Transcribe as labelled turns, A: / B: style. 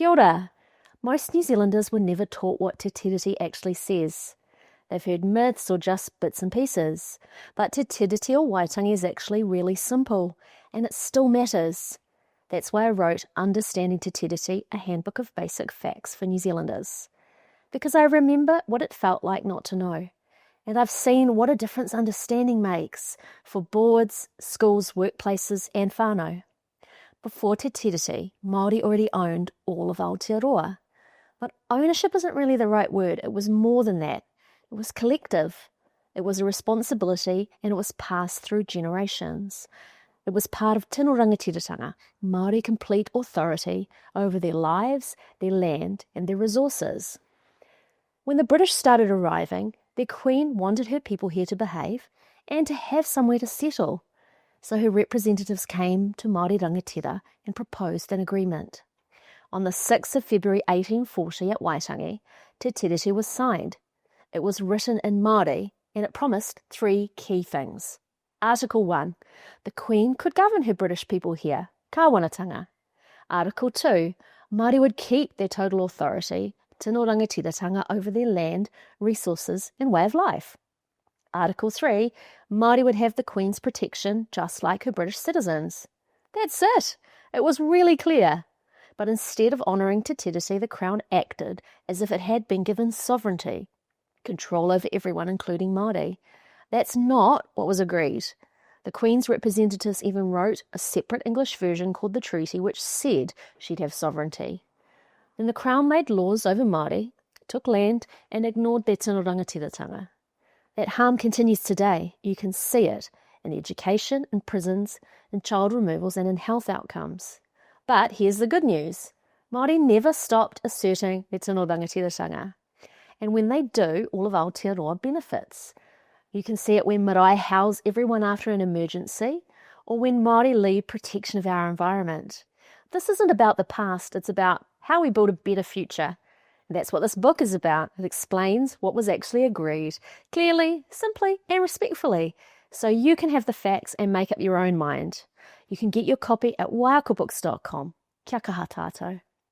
A: Kia ora. Most New Zealanders were never taught what Te Tiriti actually says. They've heard myths or just bits and pieces. But Te Tiriti or Waitangi is actually really simple, and it still matters. That's why I wrote Understanding Te Tiriti, a handbook of basic facts for New Zealanders. Because I remember what it felt like not to know. And I've seen what a difference understanding makes for boards, schools, workplaces and whānau. Before Te Tiriti, Māori already owned all of Aotearoa. But ownership isn't really the right word. It was more than that. It was collective. It was a responsibility and it was passed through generations. It was part of tino rangatiratanga, Māori complete authority over their lives, their land and their resources. When the British started arriving, their Queen wanted her people here to behave and to have somewhere to settle. So her representatives came to Māori rangatira and proposed an agreement. On the 6th of February 1840 at Waitangi, Te Tiriti was signed. It was written in Māori and it promised 3 key things. Article 1, the Queen could govern her British people here, kāwanatanga. Article 2, Māori would keep their total authority, tino rangatiratanga, over their land, resources and way of life. Article 3, Māori would have the Queen's protection just like her British citizens. That's it. It was really clear. But instead of honouring Te Tiriti, the Crown acted as if it had been given sovereignty, control over everyone, including Māori. That's not what was agreed. The Queen's representatives even wrote a separate English version called the treaty, which said she'd have sovereignty. Then the Crown made laws over Māori, took land and ignored their tino rangatiratanga. That harm continues today. You can see it in education, in prisons, in child removals and in health outcomes. But here's the good news. Māori never stopped asserting their tino rangatiratanga. And when they do, all of Aotearoa benefits. You can see it when marae house everyone after an emergency, or when Māori lead protection of our environment. This isn't about the past, it's about how we build a better future. And that's what this book is about. It explains what was actually agreed, clearly, simply and respectfully, so you can have the facts and make up your own mind. You can get your copy at waakobooks.com. Kia kaha tātou.